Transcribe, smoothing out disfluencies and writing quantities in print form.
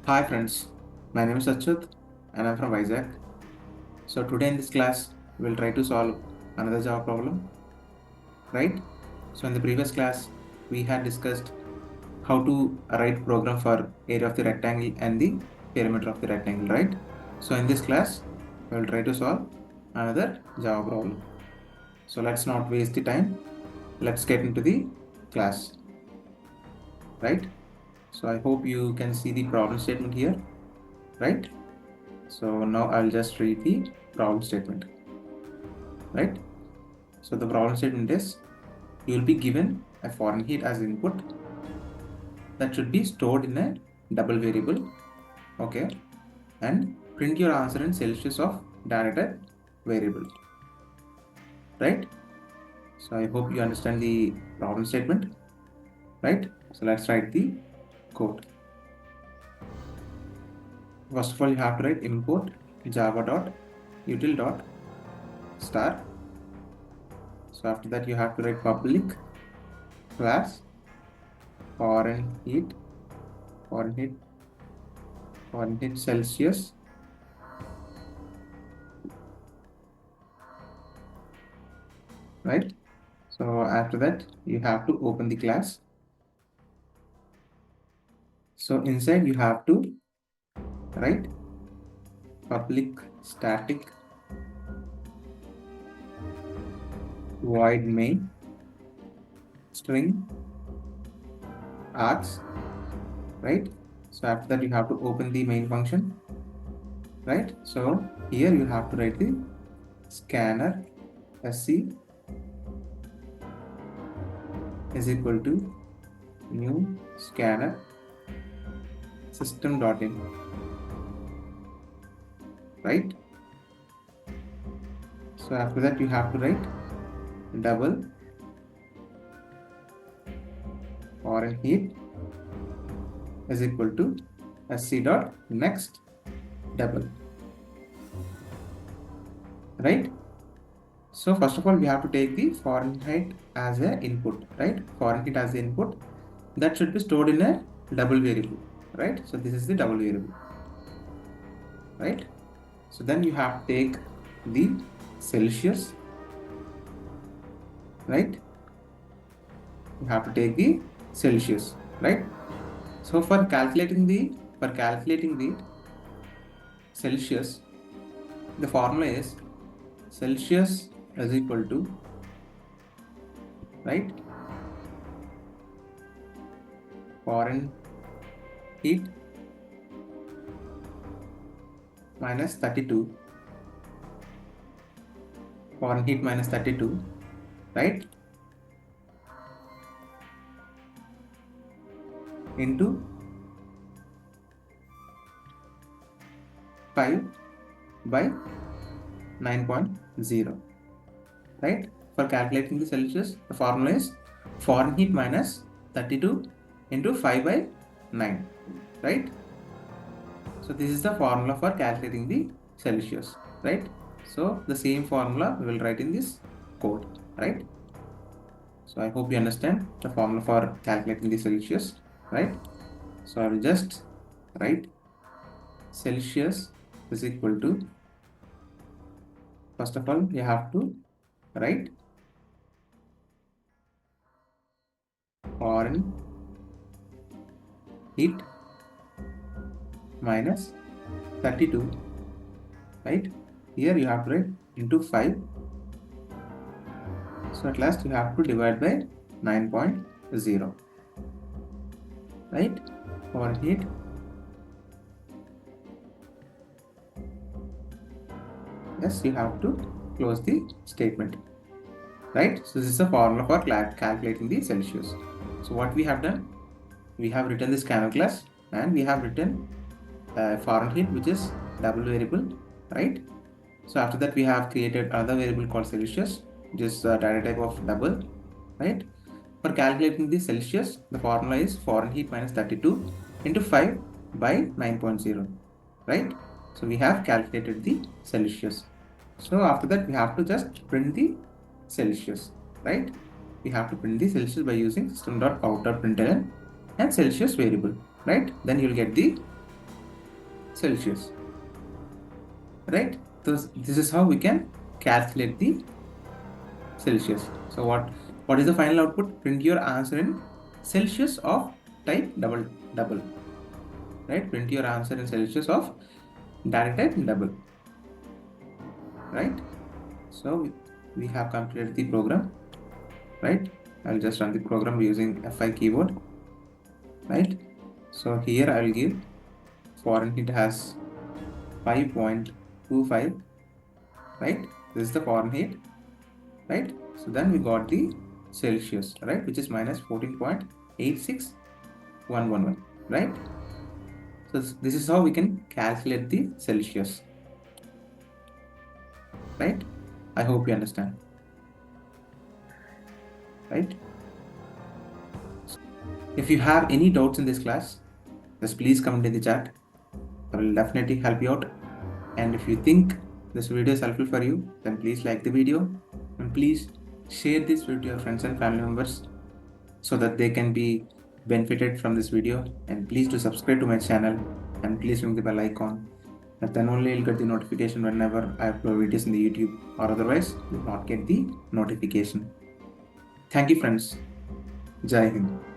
Hi friends, my name is Achyut and I'm from Vizag. So today in this class, we'll try to solve another Java problem, right? So in the previous class, we had discussed how to write program for area of the rectangle and the perimeter of the rectangle, right? So in this class, we'll try to solve another Java problem. So let's not waste the time. Let's get into the class, right? So I hope you can see the problem statement here, right? So now I'll just read the problem statement, right? So the problem statement is you will be given a foreign heat as input that should be stored in a double variable, okay? And print your answer in Celsius of data variable, right? So I hope you understand the problem statement, right? So let's write the code. First of all, you have to write import java.util.star. So after that, you have to write public class foreign heat foreign heat foreign heat Celsius, right? So after that, you have to open the class. So inside you have to write public static void main string args, right? So after that, you have to open the main function, right? So here you have to write the scanner sc is equal to new scanner system.in, right? So after that, you have to write double foreign heat is equal to sc dot next double, right? So first of all, we have to take the foreign heat as an input, right? Foreign heat as the input that should be stored in a double variable, right? So this is the double variable, right? So then you have to take the Celsius, right? You have to take the Celsius, right? So for calculating the Celsius, the formula is Celsius is equal to, right, foreign heat minus 32, foreign heat minus 32, right, into 5 by 9.0, right? For calculating the Celsius, the formula is foreign heat minus 32 into 5 by 9, right? So this is the formula for calculating the Celsius, right? So the same formula we will write in this code, right? So I hope you understand the formula for calculating the Celsius, right? So I will just write Celsius is equal to, first of all, you have to write foreign heat minus 32, right? Here you have to write into 5. So at last you have to divide by 9.0, right? Foreign heat yes, you have to close the statement, right? So this is the formula for calculating the Celsius. So what we have done, we have written this scanner class and we have written foreign heat, which is double variable, right? So after that, we have created another variable called Celsius, which is data type of double, right? For calculating the Celsius, the formula is foreign heat minus 32 into 5 by 9.0, right? So we have calculated the Celsius. So after that, we have to just print the Celsius, right? We have to print the Celsius by using system.out.println and Celsius variable, right? Then you'll get the Celsius, right? This is how we can calculate the Celsius. So what is the final output? Print your answer in Celsius of type double, right? Print your answer in Celsius of direct type double, right? So we have completed the program, right? I'll just run the program using F5 keyboard, right? So here I'll give Fahrenheit has 5.25, right? This is the Fahrenheit, right? So then we got the Celsius, right? Which is minus 14.86111, right? So this is how we can calculate the Celsius, right? I hope you understand, right? If you have any doubts in this class, just please comment in the chat. I will definitely help you out. And if you think this video is helpful for you, then please like the video and please share this video to your friends and family members so that they can be benefited from this video. And please do subscribe to my channel and please ring the bell icon. And then only you'll get the notification whenever I upload videos in the YouTube, or otherwise you will not get the notification. Thank you friends. Jai Hind.